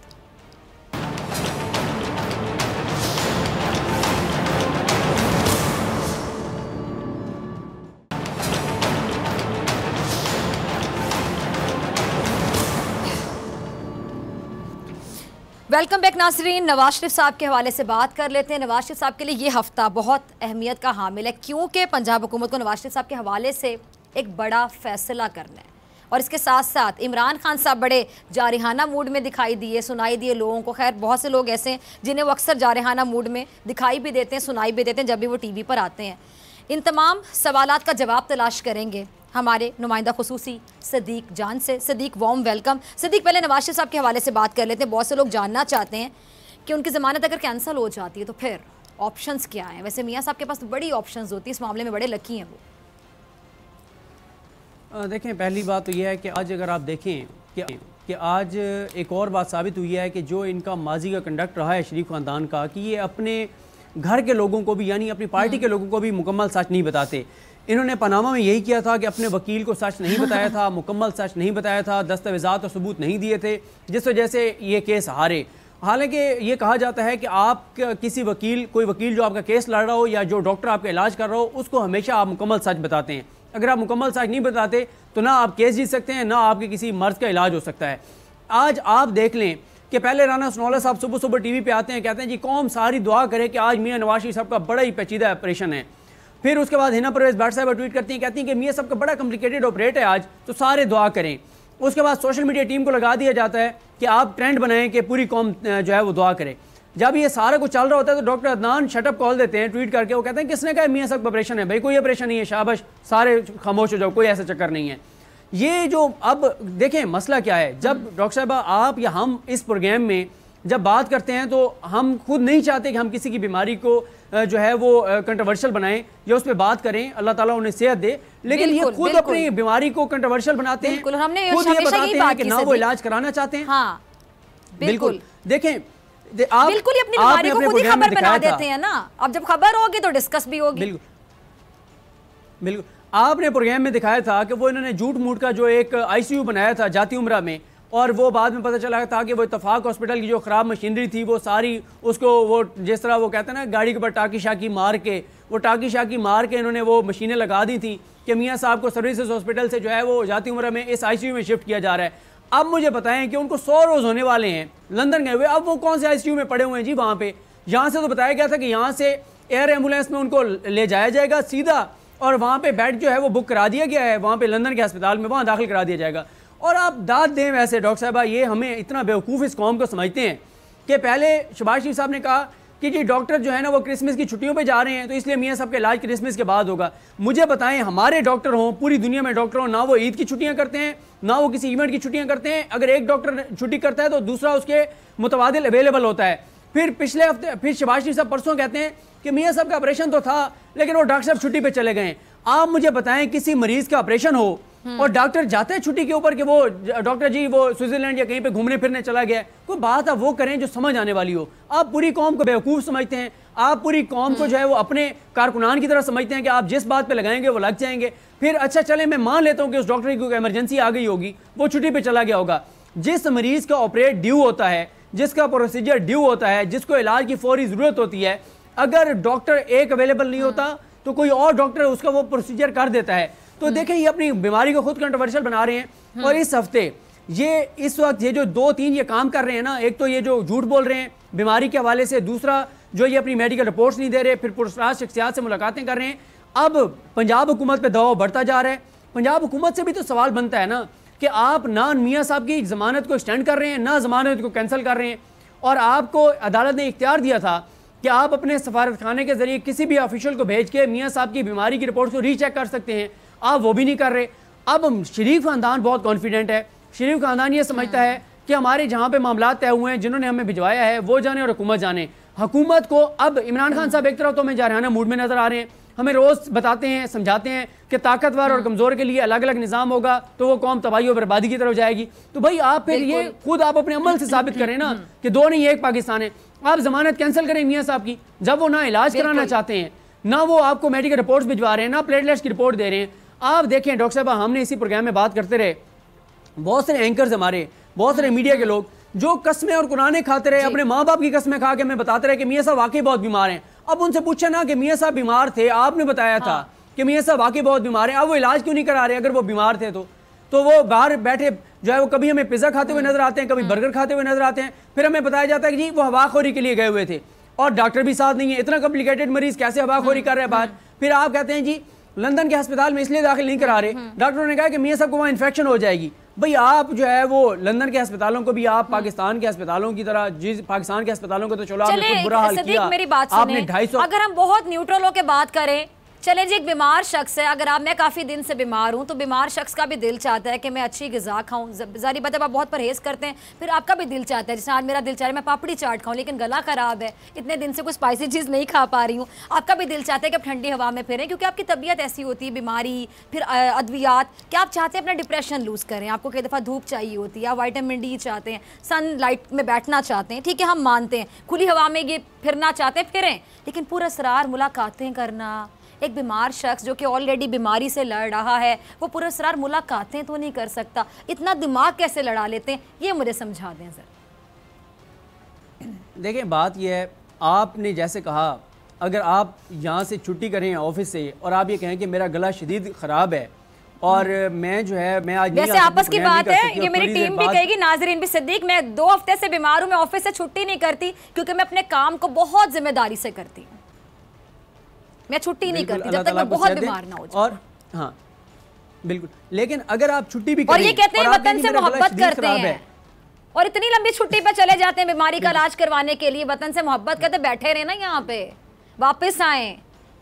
वेलकम बैक नाज़रीन। नवाज शरीफ साहब के हवाले से बात कर लेते हैं। नवाज शरीफ साहब के लिए ये हफ्ता बहुत अहमियत का हामिल है, क्योंकि पंजाब हुकूमत को नवाज शरीफ साहब के हवाले से एक बड़ा फैसला करना है। और इसके साथ साथ इमरान खान साहब बड़े जारहाना मूड में दिखाई दिए, सुनाई दिए लोगों को। खैर, बहुत से लोग ऐसे हैं जिन्हें वो अक्सर जारहाना मूड में दिखाई भी देते हैं, सुनाई भी देते हैं जब भी वो टीवी पर आते हैं। इन तमाम सवालात का जवाब तलाश करेंगे हमारे नुमाइंदा खुसूसी सदीक जान से। Sadiq, warm welcome. सदीक, पहले नवाज शरीफ साहब के हवाले से बात कर लेते हैं। बहुत से लोग जानना चाहते हैं कि उनकी ज़मानत अगर कैंसिल हो जाती है तो फिर ऑप्शंस क्या हैं? वैसे मियाँ साहब के पास तो बड़ी ऑप्शंस होती है, इस मामले में बड़े लकी हैं वो। देखें, पहली बात तो यह है कि आज अगर आप देखें कि आज एक और बात साबित हुई है कि जो इनका माजी का कंडक्ट रहा है शरीफ ख़ानदान का, कि ये अपने घर के लोगों को भी, यानी अपनी पार्टी के लोगों को भी मुकम्मल सच नहीं बताते। इन्होंने पनामा में यही किया था कि अपने वकील को सच नहीं बताया था, मुकम्मल सच नहीं बताया था, दस्तावेज़ात और सबूत नहीं दिए थे, जिस वजह से ये केस हारे। हालांकि ये कहा जाता है कि आप किसी वकील, कोई वकील जो आपका केस लड़ रहा हो या जो डॉक्टर आपका इलाज कर रहा हो, उसको हमेशा आप मुकम्मल सच बताते हैं। अगर आप मुकम्मल सच नहीं बताते तो ना आप केस जीत सकते हैं, ना आपके किसी मर्ज का इलाज हो सकता है। आज आप देख लें कि पहले राना सनौला साहब सुबह सुबह टीवी पे आते हैं, कहते हैं जी कौम सारी दुआ करे कि आज मियाँ नवाज शरीफ साहब का बड़ा ही पेचीदा ऑपरेशन है। फिर उसके बाद हिना परवेज़ भट्ट साहब ट्वीट करती हैं, कहती हैं कि मियाँ साहब का बड़ा कॉम्प्लिकेटेड ऑपरेट है आज, तो सारे दुआ करें। उसके बाद सोशल मीडिया टीम को लगा दिया जाता है कि आप ट्रेंड बनाएं कि पूरी कौम जो है वो दुआ करे। जब ये सारा कुछ चल रहा होता है तो डॉक्टर अदनान शटअप कॉल देते हैं ट्वीट करके, वो कहते हैं किसने कहा मियाँ साहब का ऑपरेशन है? भाई कोई ऑपरेशन नहीं है, शाबाश, सारे खामोश हो जाओ, कोई ऐसा चक्कर नहीं है। ये जो अब देखें मसला क्या है, जब डॉक्टर साहब आप या हम इस प्रोग्राम में जब बात करते हैं तो हम खुद नहीं चाहते कि हम किसी की बीमारी को जो है वो कंट्रोवर्शियल बनाएं या उस पर बात करें, अल्लाह ताला उन्हें सेहत दे, लेकिन ये खुद अपनी बीमारी को कंट्रोवर्शियल बनाते हैं, खुद ये बताते हैं कि ना वो इलाज कराना चाहते हैं। हाँ, बिल्कुल। देखें, आप बिल्कुल ही अपनी बीमारी को खुद ही खबर बना देते हैं ना। अब जब खबर होगी तो डिस्कस भी होगी। बिल्कुल। आपने प्रोग्राम में दिखाया था कि वो इन्होंने झूठ मूठ का जो एक आईसीयू बनाया था जाती उम्रा में, और वो बाद में पता चला था कि वो इत्तफाक हॉस्पिटल की जो ख़राब मशीनरी थी वो सारी उसको वो जिस तरह वो कहते हैं ना गाड़ी के ऊपर टाकी शाकी मार के वो टाकी शाकी मार के इन्होंने वो मशीनें लगा दी थी कि मियाँ साहब को सर्विसेज हॉस्पिटल से जो है वो जाती उम्र में इस ICU में शिफ्ट किया जा रहा है। अब मुझे बताएं कि उनको 100 रोज़ होने वाले हैं लंदन गए हुए, अब वो कौन से ICU में पड़े हुए हैं जी वहाँ पे। यहाँ से तो बताया गया था कि यहाँ से एयर एम्बुलेंस में उनको ले जाया जाएगा सीधा और वहाँ पे बेड जो है वो बुक करा दिया गया है वहाँ पे लंदन के अस्पताल में, वहाँ दाखिल करा दिया जाएगा। और आप दाद दें वैसे डॉक्टर साहबा, ये हमें इतना बेवकूफ़ इस कौम को समझते हैं कि पहले शहबाज शरीफ साहब ने कहा कि जी डॉक्टर जो है ना वो क्रिसमस की छुट्टियों पे जा रहे हैं तो इसलिए मियाँ साहब का इलाज क्रिसमस के बाद होगा। मुझे बताएं हमारे डॉक्टर हों, पूरी दुनिया में डॉक्टर हों, ना वो ईद की छुट्टियाँ करते हैं ना वो किसी इवेंट की छुट्टियाँ करते हैं। अगर एक डॉक्टर छुट्टी करता है तो दूसरा उसके मुतबादिल अवेलेबल होता है। फिर पिछले हफ्ते फिर शहबाज शरीफ साहब परसों कहते हैं कि मियाँ साहब का ऑपरेशन तो था लेकिन वो डॉक्टर साहब छुट्टी पे चले गए। आप मुझे बताएं किसी मरीज का ऑपरेशन हो और डॉक्टर जाते हैं छुट्टी के ऊपर कि वो डॉक्टर जी वो स्विट्जरलैंड या कहीं पे घूमने फिरने चला गया, कोई बात आप वो करें जो समझ आने वाली हो। आप पूरी कौम को बेवकूफ़ समझते हैं, आप पूरी कौम को जो है वो अपने कारकुनान की तरह समझते हैं कि आप जिस बात पे लगाएंगे वो लग जाएंगे। फिर अच्छा चले मैं मान लेता हूँ कि उस डॉक्टर की कोई इमरजेंसी आ गई होगी, वो छुट्टी पर चला गया होगा। जिस मरीज़ का ऑपरेट ड्यू होता है, जिसका प्रोसीजर ड्यू होता है, जिसको इलाज की फौरी ज़रूरत होती है, अगर डॉक्टर एक अवेलेबल नहीं होता तो कोई और डॉक्टर उसका वो प्रोसीजर कर देता है। तो देखें ये अपनी बीमारी को खुद कंट्रोवर्शियल बना रहे हैं। और इस हफ्ते ये इस वक्त ये जो 2-3 ये काम कर रहे हैं ना, एक तो ये जो झूठ बोल रहे हैं बीमारी के हवाले से, दूसरा जो ये अपनी मेडिकल रिपोर्ट्स नहीं दे रहे, फिर पुरस्कार शख्सियात से मुलाकातें कर रहे हैं। अब पंजाब हुकूमत पे दबाव बढ़ता जा रहा है। पंजाब हुकूमत से भी तो सवाल बनता है ना कि आप ना मियाँ साहब की जमानत को एक्सटेंड कर रहे हैं ना जमानत को कैंसिल कर रहे हैं। और आपको अदालत ने इख्तियार दिया था कि आप अपने सफारत खाने के जरिए किसी भी ऑफिशियल को भेज के मियाँ साहब की बीमारी की रिपोर्ट को रीचेक कर सकते हैं, आप वो भी नहीं कर रहे। अब शरीफ खानदान बहुत कॉन्फिडेंट है। शरीफ खानदान ये समझता है कि हमारे जहाँ पे मामला तय हुए हैं, जिन्होंने हमें भिजवाया है वो जाने और हुकूमत जाने। हुकूमत को अब इमरान खान साहब एक तरफ तो हमें जारहाना मूड में नजर आ रहे हैं, हमें रोज़ बताते हैं समझाते हैं कि ताकतवर और कमज़ोर के लिए अलग अलग निज़ाम होगा तो वो कौम तबाही और बर्बादी की तरफ जाएगी। तो भाई आप फिर ये खुद आप अपने अमल से साबित करें ना कि दो नहीं एक पाकिस्तान है। आप जमानत कैंसिल करें मियाँ साहब की, जब वो ना इलाज कराना चाहते हैं ना वो आपको मेडिकल रिपोर्ट्स भिजवा रहे हैं ना प्लेटलेट्स की रिपोर्ट दे रहे हैं। आप देखें डॉक्टर साहब, हमने इसी प्रोग्राम में बात करते रहे, बहुत सारे एंकर्स हमारे, बहुत सारे मीडिया के लोग जो कस्में और कुराने खाते रहे, अपने माँ बाप की कस्में खा के हमें बताते रहे कि मियाँ साहब वाकई बहुत बीमार हैं। अब उनसे पूछे ना कि मियाँ साहब बीमार थे, आपने बताया था कि मियाँ साहब वाकई बहुत बीमार हैं, अब वो इलाज क्यों नहीं करा रहे? अगर वो बीमार थे तो वो बाहर बैठे जो है वो कभी हमें पिज़्ज़ा खाते हुए नजर आते हैं, कभी बर्गर खाते हुए नजर आते हैं, फिर हमें बताया जाता है कि जी वो हवाखोरी के लिए गए हुए थे और डॉक्टर भी साथ नहीं है। इतना कॉम्प्लिकेटेड मरीज कैसे हवाखोरी कर रहे हैं बाहर? फिर आप कहते हैं जी लंदन के अस्पताल में इसलिए दाखिल नहीं करा रहे, डॉक्टरों ने कहा कि मियाँ साहब को वहाँ इन्फेक्शन हो जाएगी। भाई आप जो है वो लंदन के अस्पतालों को भी आप पाकिस्तान के अस्पतालों की तरह, जिस पाकिस्तान के अस्पतालों को तो चलो आपने खुद बुरा हाल किया, मेरी बात आपने 250। अगर हम बहुत न्यूट्रल होकर बात करें, चले जी एक बीमार शख्स है, अगर आप, मैं काफ़ी दिन से बीमार हूँ तो बीमार शख्स का भी दिल चाहता है कि मैं अच्छी ग़िज़ा खाऊँ। ज़ाहिर बात है आप बहुत परहेज़ करते हैं, फिर आपका भी दिल चाहता है, जैसे आज मेरा दिल चाह रहा है मैं पापड़ी चाट खाऊँ लेकिन गला ख़राब है, इतने दिन से कोई स्पाइसी चीज़ नहीं खा पा रही हूँ। आपका भी दिल चाहता है कि आप ठंडी हवा में फिरें क्योंकि आपकी तबीयत ऐसी होती है, बीमारी, फिर अद्वियात, कि आप चाहते हैं अपना डिप्रेशन लूज़ करें, आपको कई दफ़ा धूप चाहिए होती है, आप विटामिन डी चाहते हैं, सन लाइट में बैठना चाहते हैं, ठीक है हम मानते हैं, खुली हवा में ये फिरना चाहते हैं फिरें, लेकिन पुरअसरार मुलाकातें करना, एक बीमार शख्स जो कि ऑलरेडी बीमारी से लड़ रहा है वो पुरअसरार मुलाकातें तो नहीं कर सकता, इतना दिमाग कैसे लड़ा लेते हैं, ये मुझे समझा दें सर। देखें बात यह है, आपने जैसे कहा अगर आप यहाँ से छुट्टी करें ऑफिस से और आप ये कहें कि मेरा गला शदीद ख़राब है और मैं जो है मैं आज वैसे आपस की बात है, ये मेरी टीम भी कहेगी, नाजरीन भी, सिद्दीक मैं 2 हफ्ते से बीमार हूँ, मैं ऑफिस से छुट्टी नहीं करती क्योंकि मैं अपने काम को बहुत जिम्मेदारी से करती हूँ, मैं छुट्टी नहीं करती जब तक मैं बहुत बीमार ना हो जाऊं। और हाँ बिल्कुल, लेकिन अगर आप छुट्टी भी और ये कहते हैं वतन से मोहब्बत करते हैं और इतनी लंबी छुट्टी पे चले जाते हैं बीमारी का इलाज करवाने के लिए, वतन से मोहब्बत करते बैठे रहे ना यहाँ पे, वापस आए,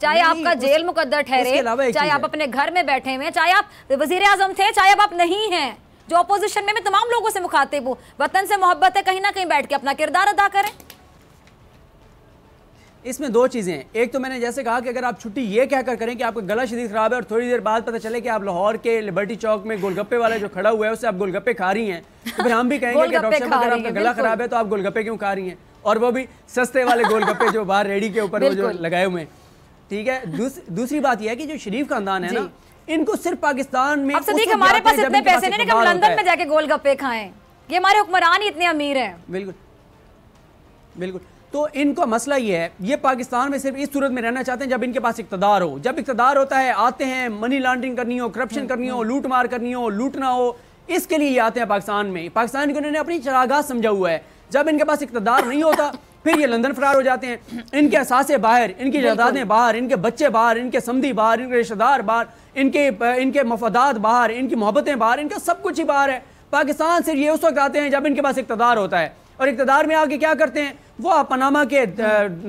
चाहे आपका जेल मुकद्दर ठहरे, चाहे आप अपने घर में बैठे हुए, चाहे आप वजीर आजम थे, चाहे अब आप नहीं हैं, जो अपोजिशन में मैं तमाम लोगों से मुखातिब हूँ, वतन से मोहब्बत है, कहीं ना कहीं बैठ के अपना किरदार अदा करें। इसमें 2 चीज़ें हैं, एक तो मैंने जैसे कहा कि अगर आप छुट्टी ये कहकर करें कि आपका गला शदीद ख़राब है और थोड़ी देर बाद पता चले कि आप लाहौर के लिबर्टी चौक में गोलगप्पे वाला जो खड़ा हुआ है उससे आप गोलगप्पे खा रही हैं, तो फिर हम भी कहेंगे कि डॉक्टर साहब अगर आपका गला ख़राब है तो आप गोलगप्पे क्यों खा रही हैं, और वो भी सस्ते वाले गोलगप्पे जो बाहर रेडी के ऊपर वो जो लगाए हुए हैं। ठीक है, दूसरी बात यह है कि जो शरीफ खानदान है ना, इनको सिर्फ पाकिस्तान में हमारे पास इतने पैसे नहीं कि हम लंदन में जाके गोलगप्पे खाएं, ये हमारे हुक्मरान ही इतने अमीर हैं। बिल्कुल बिल्कुल। तो इनका मसला ये है, ये पाकिस्तान में सिर्फ इस सूरत में रहना चाहते हैं जब इनके पास इक़्तिदार हो। जब इक़्तिदार होता है, आते हैं, मनी लॉन्ड्रिंग करनी हो, करप्शन करनी हो, लूट मार करनी हो, लूटना हो, इसके लिए ये आते हैं पाकिस्तान में। पाकिस्तान को इन्होंने अपनी चरागाह समझा हुआ है। जब इनके पास इक़्तिदार नहीं होता फिर ये लंदन फरार हो जाते हैं। इनके असासे बाहर, इनकी जायदादें बाहर, इनके बच्चे बाहर, इनके समधी बाहर, इनके रिश्तेदार बाहर, इनके मफादात बाहर, इनकी मोहब्बतें बाहर, इनका सब कुछ ही बाहर है। पाकिस्तान सिर्फ ये उस वक्त आते हैं जब इनके पास इक़्तिदार होता है। और इक़्तिदार में आके क्या करते हैं, वो आप पनामा के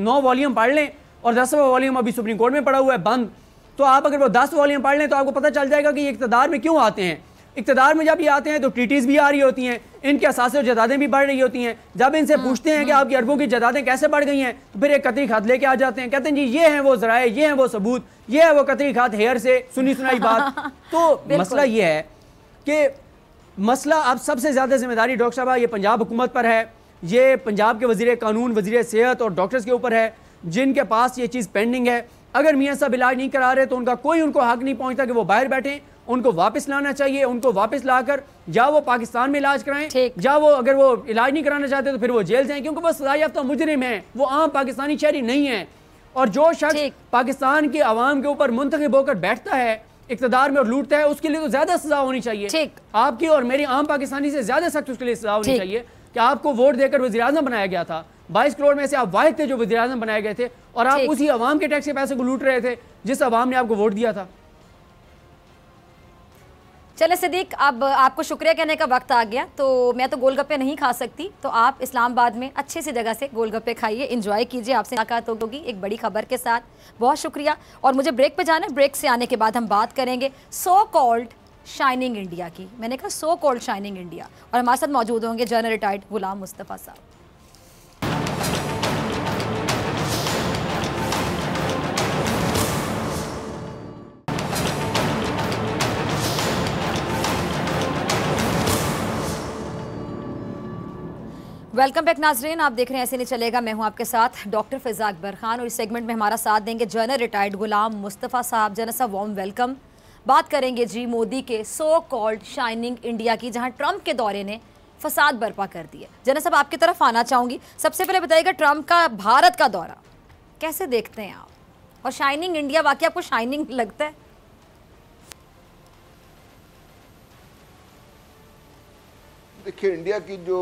9 वॉल्यूम पढ़ लें और 10वां वॉल्यूम अभी सुप्रीम कोर्ट में पड़ा हुआ है बंद। तो आप अगर वो 10 वॉल्यूम पढ़ लें तो आपको पता चल जाएगा कि ये इक़्तिदार में क्यों आते हैं। इक़्तिदार में जब ये आते हैं तो ट्रीटीज़ भी आ रही होती हैं, इनके असासे और जायदादें भी बढ़ रही होती हैं। जब इनसे पूछते हैं कि आपकी अरबों की जायदादें कैसे बढ़ गई हैं, तो फिर एक कतरी खात लेके आ जाते हैं, कहते हैं जी ये हैं वो ज़राए, ये हैं वो सबूत, ये है वो कतरी खात हेयर से सुनी सुनाई बात। तो मसला ये है कि मसला अब सबसे ज़्यादा जिम्मेदारी डॉक्टर साहब ये पंजाब हुकूमत पर है, ये पंजाब के वज़ीर कानून, वज़ीर सेहत और डॉक्टर्स के ऊपर है, जिनके पास ये चीज़ पेंडिंग है। अगर मियाँ साहब इलाज नहीं करा रहे तो उनको हक नहीं पहुँचता कि वो बाहर बैठें। उनको वापस लाना चाहिए, उनको वापस लाकर या वो पाकिस्तान में इलाज कराएं, या वो अगर वो इलाज नहीं कराना चाहते तो फिर वो जेल जाएं, क्योंकि वो सजा याफ्ता मुजरिम है, वो आम पाकिस्तानी शहरी नहीं है। और जो शख्स पाकिस्तान के अवाम के ऊपर मुंतखब होकर बैठता है इक़्तिदार में और लूटता है, उसके लिए तो ज्यादा सजा होनी चाहिए। आपकी और मेरी आम पाकिस्तानी से ज्यादा सख्त उसके लिए सजा होनी चाहिए कि आपको वोट देकर वज़ीर-ए-आज़म बनाया गया था। 22 करोड़ में से आप वाहिद थे जो वज़ीर-ए-आज़म बनाए गए थे, और आप उसी अवाम के टैक्स के पैसे को लूट रहे थे जिस अवाम ने आपको वोट दिया था। चले सिद्दीक, अब आपको शुक्रिया कहने का वक्त आ गया। तो मैं तो गोलगप्पे नहीं खा सकती, तो आप इस्लामाबाद में अच्छी सी जगह से गोलगप्पे खाइए, एंजॉय कीजिए। आपसे मुलाकात होगी एक बड़ी खबर के साथ। बहुत शुक्रिया। और मुझे ब्रेक पे जाना है, ब्रेक से आने के बाद हम बात करेंगे सो कॉल्ड शाइनिंग इंडिया की। मैंने कहा सो कॉल्ड शाइनिंग इंडिया, और हमारे साथ मौजूद होंगे जनरल रिटायर्ड गुलाम मुस्तफ़ा साहब। वेलकम बैक नाजरीन, आप देख रहे हैं ऐसे नहीं चलेगा। मैं हूं आपके साथ डॉक्टर फ़िज़ा अकबर खान, और इस सेगमेंट में हमारा साथ देंगे जनरल रिटायर्ड गुलाम मुस्तफ़ा साहब। जनरल साहब वार्म वेलकम। बात करेंगे जी मोदी के सो कॉल्ड शाइनिंग इंडिया की, जहां ट्रंप के दौरे ने फसाद बर्पा कर दिया। जनरल साहब आपकी तरफ आना चाहूँगी। सबसे पहले बताइएगा ट्रंप का भारत का दौरा कैसे देखते हैं आप, और शाइनिंग इंडिया वाकई आपको शाइनिंग लगता है? देखिए, इंडिया की जो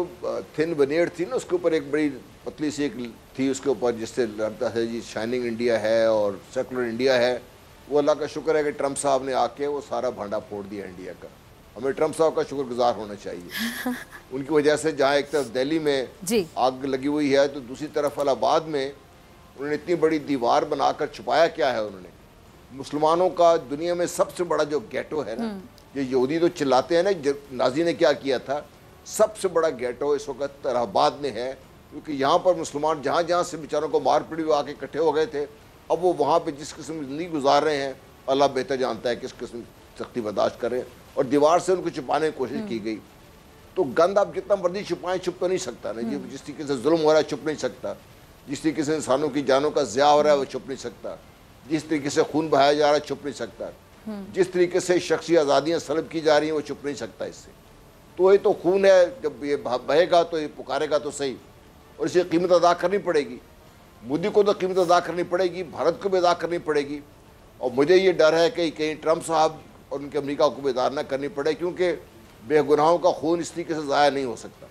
थिन बनेड़ थी ना, उसके ऊपर एक बड़ी पतली सी एक थी उसके ऊपर, जिससे लगता है जी शाइनिंग इंडिया है और सेकुलर इंडिया है। वो अल्लाह का शुक्र है कि ट्रंप साहब ने आके वो सारा भांडा फोड़ दिया इंडिया का। हमें ट्रंप साहब का शुक्रगुजार होना चाहिए। उनकी वजह से जहाँ एक तरफ दिल्ली में आग लगी हुई है, तो दूसरी तरफ इलाहाबाद में उन्होंने इतनी बड़ी दीवार बनाकर छुपाया क्या है। उन्होंने मुसलमानों का दुनिया में सबसे बड़ा जो गेटो है ना, ये यहूदी तो चिल्लाते हैं ना, नाजी ने क्या किया था, सबसे बड़ा गेटो इस वक्त इलाहाबाद में है, क्योंकि यहाँ पर मुसलमान जहाँ जहाँ से बेचारों को मार पीट आके इकट्ठे हो गए थे, अब वो वहाँ पे जिस किस्म की ज़िंदगी गुजार रहे हैं, अल्लाह बेहतर जानता है किस किस्म की सख्ती बर्दाश्त करें। और दीवार से उनको छुपाने की कोशिश की गई। तो गंद आप जितना मर्जी छुपाएं, छुप तो नहीं सकता ना जी। जिस तरीके से जुल्म हो रहा है छुप नहीं सकता, जिस तरीके से इंसानों की जानों का ज़िया हो रहा है वो छुप नहीं सकता, जिस तरीके से खून बहाया जा रहा है छुप नहीं सकता, जिस तरीके से शख्सी आज़ादियाँ सलब की जा रही हैं वो छुप नहीं सकता इससे। तो ये तो खून है, जब ये बहेगा तो ये पुकारेगा तो सही, और इसे कीमत अदा करनी पड़ेगी। मोदी को तो कीमत अदा करनी पड़ेगी, भारत को भी अदा करनी पड़ेगी। और मुझे ये डर है कि कहीं ट्रंप साहब और उनके अमेरिका को भी अदा न करनी पड़े, क्योंकि बेगुनाहों का खून इस तरीके से ज़ाया नहीं हो सकता।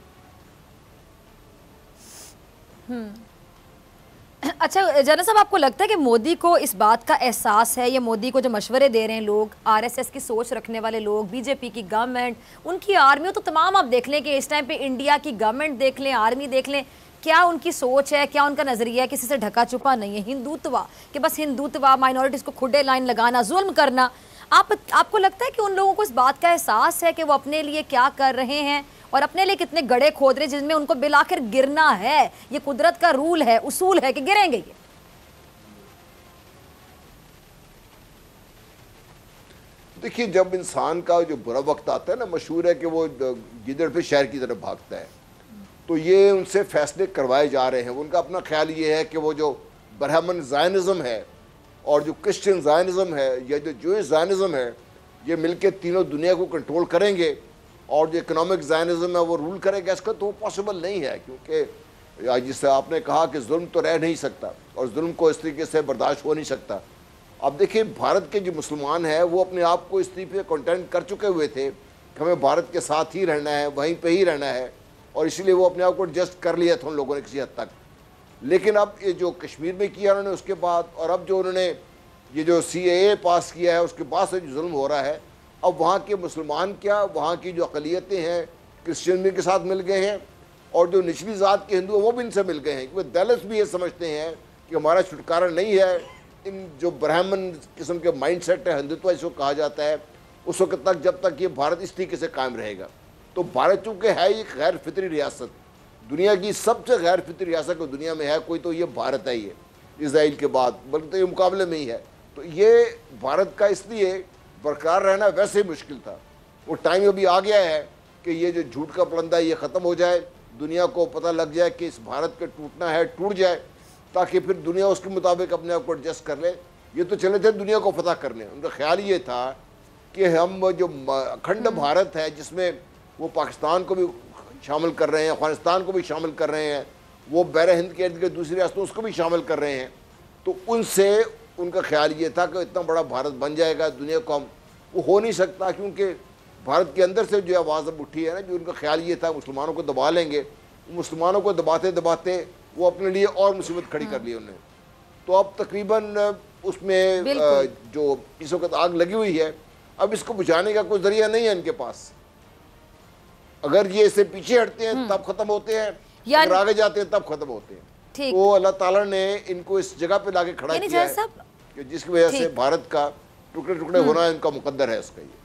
अच्छा जनरल साहब, आपको लगता है कि मोदी को इस बात का एहसास है, या मोदी को जो मशवरे दे रहे हैं लोग, आरएसएस की सोच रखने वाले लोग, बीजेपी की गवर्नमेंट, उनकी आर्मी, तो तमाम आप देख लें कि इस टाइम पे इंडिया की गवर्नमेंट देख लें, आर्मी देख लें, क्या उनकी सोच है, क्या उनका नज़रिया है, किसी से ढका छुपा नहीं है, हिंदुत्व कि बस हिंदुत्व, माइनॉरिटीज़ को खुदे लाइन लगाना, जुल्म करना। आपको लगता है कि उन लोगों को इस बात का एहसास है कि वो अपने लिए क्या कर रहे हैं और अपने लिए कितने गड्ढे खोद रहे हैं जिसमें उनको बिलाखिर गिरना है? ये कुदरत का रूल है, उसूल है कि गिरेंगे ये। देखिए, जब इंसान का जो बुरा वक्त आता है ना, मशहूर है कि वो गिदड़ पे शहर की तरफ भागता है। तो ये उनसे फैसले करवाए जा रहे हैं। उनका अपना ख्याल ये है कि वो जो ब्राह्मण ज़ायनिज़्म है और जो क्रिश्चियन ज़ायनिज़्म है या जो जूइश ज़ायनिज़्म है, ये मिलके तीनों दुनिया को कंट्रोल करेंगे और जो इकोनॉमिक ज़ायनिज़्म है वो रूल करेगा इसका, तो वो पॉसिबल नहीं है, क्योंकि जिससे आपने कहा कि जुल्म तो रह नहीं सकता और जुल्म को इस तरीके से बर्दाश्त हो नहीं सकता। अब देखिए भारत के जो मुसलमान हैं वो अपने आप को इस तरीके कंटेंट कर चुके हुए थे कि हमें भारत के साथ ही रहना है, वहीं पे ही रहना है, और इसीलिए वो अपने आप को एडजस्ट कर लिया था उन लोगों ने किसी हद तक। लेकिन अब ये जो कश्मीर में किया उन्होंने उसके बाद, और अब जो उन्होंने ये जो CAA पास किया है उसके बाद से जो जुल्म हो रहा है, अब वहाँ के मुसलमान क्या, वहाँ की जो अक़लियतें हैं क्रिश्चियन भी के साथ मिल गए हैं, और जो निचली ज़ात के हिंदू वो भी इनसे मिल गए हैं, क्योंकि दलित भी ये समझते हैं कि हमारा छुटकारा नहीं है इन जो ब्राह्मण किस्म के माइंड सेट है, हिंदुत्व इसको कहा जाता है, उस वक्त तक जब तक ये भारत इस तरीके से कायम रहेगा। तो भारत चूँकि है एक गैर फितरी रियासत, दुनिया की सबसे गैर फितरी रियासत को दुनिया में है कोई तो ये भारत है, ये इसराइल के बाद, बल्कि तो ये मुकाबले में ही है। तो ये भारत का इसलिए बरकरार रहना वैसे ही मुश्किल था। वो टाइम अभी आ गया है कि ये जो झूठ का पलंदा ये ख़त्म हो जाए, दुनिया को पता लग जाए कि इस भारत के टूटना है, टूट जाए, ताकि फिर दुनिया उसके मुताबिक अपने आप को एडजस्ट कर ले। ये तो चले थे दुनिया को फतह करने, उनका ख्याल ये था कि हम जो अखंड भारत है जिसमें वो पाकिस्तान को भी शामिल कर रहे हैं, अफगानिस्तान को भी शामिल कर रहे हैं, वो बहर हिंद के इर्द गिर्द दूसरी रियासतों उसको भी शामिल कर रहे हैं, तो उनसे उनका ख्याल ये था कि इतना बड़ा भारत बन जाएगा दुनिया को, हम वो हो नहीं सकता, क्योंकि भारत के अंदर से जो आवाज़ अब उठी है ना, जो उनका ख्याल ये था मुसलमानों को दबा लेंगे, मुसलमानों को दबाते दबाते वो अपने लिए और मुसीबत खड़ी कर ली उन्होंने। तो अब तकरीबन उसमें जो इस वक्त आग लगी हुई है, अब इसको बुझाने का कोई जरिया नहीं है इनके पास। अगर ये इससे पीछे हटते हैं तब खत्म होते हैं, अगर आगे जाते हैं तब खत्म होते हैं। तो अल्लाह ताला ने इनको इस जगह पे लाके खड़ा किया है कि जिसकी वजह से भारत का टुकड़े टुकड़े होना इनका मुकद्दर है उसका। ये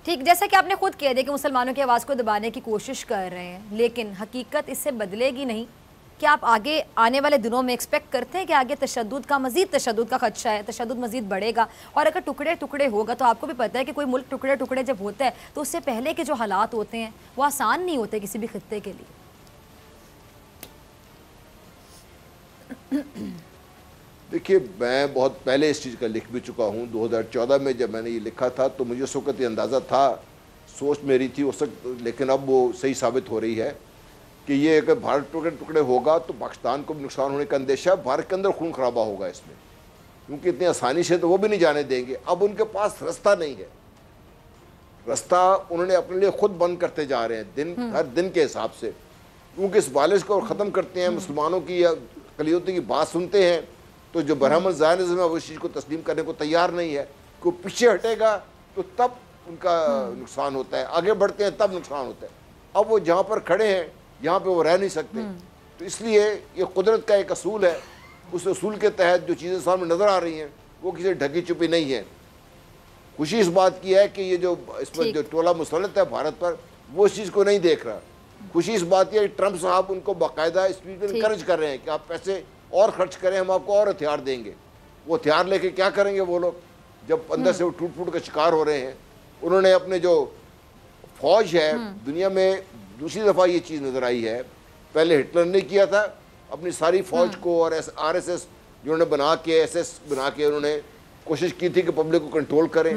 ठीक, जैसा कि आपने खुद कह दिया कि मुसलमानों की आवाज़ को दबाने की कोशिश कर रहे हैं, लेकिन हकीकत इससे बदलेगी नहीं। क्या आप आगे आने वाले दिनों में एक्सपेक्ट करते हैं कि आगे तशद्दुद का मज़ीद तशद्दुद का खदशा है, तशद्दुद मज़ीद बढ़ेगा, और अगर टुकड़े टुकड़े होगा तो आपको भी पता है कि कोई मुल्क टुकड़े टुकड़े जब होता है तो उससे पहले के जो हालात होते हैं वो आसान नहीं होते किसी भी खित्ते के लिए। देखिए, मैं बहुत पहले इस चीज़ का लिख भी चुका हूँ। 2014 में जब मैंने ये लिखा था तो मुझे उस वक्त ये अंदाज़ा था, सोच मेरी थी उस वक्त, लेकिन अब वो सही साबित हो रही है कि ये अगर भारत टुकड़े टुकड़े होगा तो पाकिस्तान को भी नुकसान होने का अंदेशा, भारत के अंदर खून खराबा होगा इसमें, क्योंकि इतनी आसानी से तो वो भी नहीं जाने देंगे। अब उनके पास रास्ता नहीं है, रास्ता उन्होंने अपने लिए खुद बंद करते जा रहे हैं दिन हर दिन के हिसाब से, क्योंकि इस बालिश को ख़त्म करते हैं, मुसलमानों की या अक़लियतों की बात सुनते हैं, तो जो ब्राह्मण ज़ायनिज़्म है वो इस चीज़ को तस्लीम करने को तैयार नहीं है। कोई पीछे हटेगा तो तब उनका नुकसान होता है, आगे बढ़ते हैं तब नुकसान होता है। अब वो जहाँ पर खड़े हैं यहाँ पे वो रह नहीं सकते, तो इसलिए ये कुदरत का एक असूल है, उस असूल के तहत जो चीज़ें सामने नज़र आ रही हैं वो किसी ढकी छुपी नहीं है। खुशी इस बात की है कि ये जो इस पर जो टोला मुसल्लत है भारत पर, वो इस चीज़ को नहीं देख रहा। खुशी इस बात की है कि ट्रंप साहब उनको बाकायदा इस चीज़ पर इंकरेज कर रहे हैं कि आप पैसे और खर्च करें, हम आपको और हथियार देंगे। वो हथियार लेके क्या करेंगे वो लोग, जब अंदर से वो टूट फूट का शिकार हो रहे हैं। उन्होंने अपने जो फौज है, दुनिया में दूसरी दफ़ा ये चीज़ नज़र आई है, पहले हिटलर ने किया था, अपनी सारी फौज को और RSS जिन्होंने बना के SS बना के उन्होंने कोशिश की थी कि पब्लिक को कंट्रोल करें।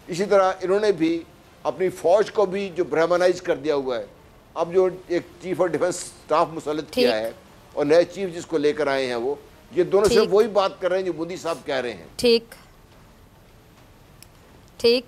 इसी तरह इन्होंने भी अपनी फ़ौज को भी जो ब्राह्मणाइज कर दिया हुआ है। अब जो एक चीफ ऑफ डिफेंस स्टाफ मुसल्लत किया है और नए चीफ जिसको लेकर आए हैं, वो ये दोनों सिर्फ वही बात कर रहे हैं जो मोदी साहब कह रहे हैं। ठीक ठीक।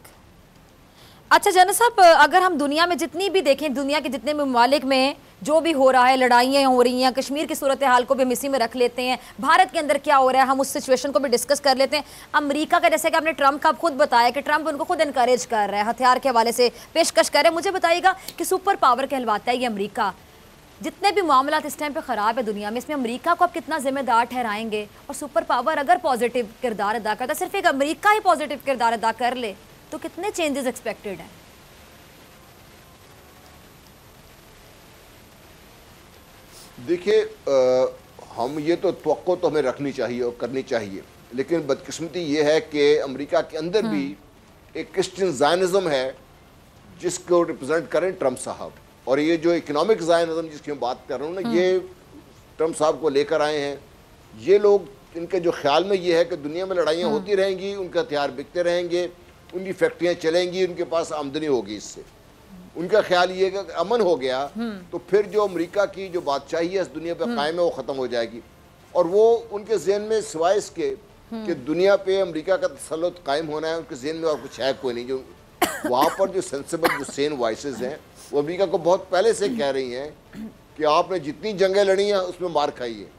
अच्छा जनरल साहब, अगर हम दुनिया में जितनी भी देखें, दुनिया के जितने भी ममालिक में जो भी हो रहा है, लड़ाइयाँ हो रही हैं, कश्मीर की सूरत हाल को भी हम इसी में रख लेते हैं, भारत के अंदर क्या हो रहा है हम उस सिचुएशन को भी डिस्कस कर लेते हैं। अमेरिका का, जैसे कि आपने ट्रंप का खुद बताया कि ट्रंप उनको खुद इनकरेज कर रहा है, हथियार के हवाले से पेशकश कर रहे हैं। मुझे बताइएगा कि सुपर पावर कहलवाता है ये अमेरिका, जितने भी मामला इस टाइम पे ख़राब है दुनिया में, इसमें अमेरिका को आप कितना जिम्मेदार ठहराएंगे? और सुपर पावर अगर पॉजिटिव किरदार अदा करता, सिर्फ एक अमेरिका ही पॉजिटिव किरदार अदा कर ले, तो कितने चेंजेस एक्सपेक्टेड हैं? देखिए, हम ये तो तवक्को तो हमें रखनी चाहिए और करनी चाहिए, लेकिन बदकिस्मती ये है कि अमेरिका के अंदर भी एक क्रिश्चियन ज़ायनिज़्म है जिसको रिप्रेजेंट करें ट्रंप साहब, और ये जो इकोनॉमिक ज़ायनिज़्म जिसकी मैं बात कर रहा हूँ ना, ये ट्रंप साहब को लेकर आए हैं। ये लोग, इनके जो ख्याल में ये है कि दुनिया में लड़ाइयाँ होती रहेंगी, उनके हथियार बिकते रहेंगे, उनकी फैक्ट्रियाँ चलेंगी, उनके पास आमदनी होगी। इससे उनका ख्याल ये है कि अमन हो गया तो फिर जो अमेरिका की जो बादशाही है इस दुनिया पे कायम है वो ख़त्म हो जाएगी। और वो उनके जहन में सिवाय इसके कि दुनिया पे अमेरिका का तसल्लुत कायम होना है, उनके जहन में और कुछ है कोई नहीं। जो वहाँ पर जो सेंसिबल जो सेन वॉइसेस हैं वो अमेरिका को बहुत पहले से कह रही हैं कि आपने जितनी जंगें लड़ी हैं उसमें मार खाई है,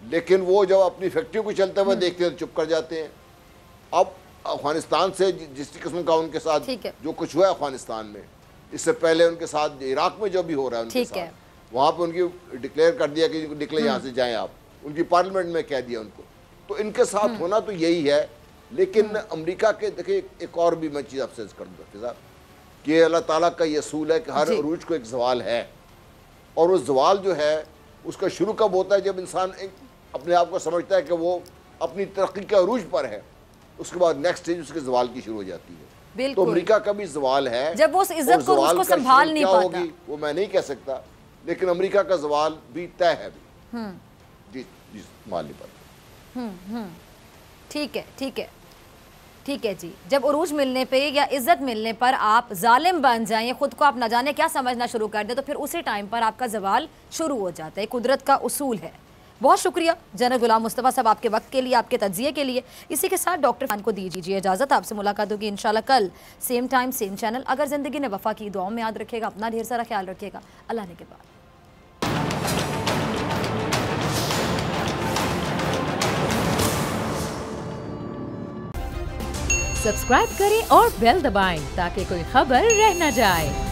लेकिन वो जब अपनी फैक्ट्रियों को चलते हुए देखते हैं तो चुप कर जाते हैं। अब अफगानिस्तान से जिस किस्म का उनके साथ जो कुछ हुआ है अफगानिस्तान में, इससे पहले उनके साथ इराक में जो भी हो रहा है उनके साथ, वहाँ पे उनकी डिक्लेयर कर दिया कि निकले यहाँ से जाएं आप, उनकी पार्लियामेंट में कह दिया उनको। तो इनके साथ होना तो यही है। लेकिन अमेरिका के देखिए एक और भी मैं चीज़ आपसे अर्ज़ कर दूँ साहब कि अल्लाह ताला का ये असूल है कि हर अरूज को एक जवाल है, और वो जवाल जो है उसका शुरू कब होता है? जब इंसान अपने आप को समझता है कि वो अपनी तरक्की के अरूज पर है, उसके बाद नेक्स्ट स्टेज उसके जवाल की शुरू हो जाती है। तो अमेरिका का भी जवाल है, जब वो उस इज्जत को उसको संभाल नहीं पाता होगी वो मैं नहीं कह सकता, लेकिन अमेरिका का जवाल भी तय है जी जी संभाल नहीं पाता। ठीक है, ठीक है, ठीक है जी। जब उरूज मिलने पे या इज्जत मिलने पर आप जालिम बन जाएं, खुद को आप न जाने क्या समझना शुरू कर दें, तो फिर उसी टाइम पर आपका जवाल शुरू हो जाता है। कुदरत का उसूल है। बहुत शुक्रिया जनरल गुलाम मुस्तफ़ा साहब आपके वक्त के लिए, आपके तज्जिए के लिए। इसी के साथ डॉक्टर खान को दीजिए इजाज़त। आपसे मुलाकात होगी इंशाल्लाह कल सेम टाइम सेम चैनल। अगर ज़िंदगी ने वफ़ा की, दुआओं में याद रखिएगा, अपना ढेर सारा ख्याल रखिएगा। अल्लाह ने के बाद सब्सक्राइब करें और बेल दबाएं ताकि कोई खबर रह न जाए।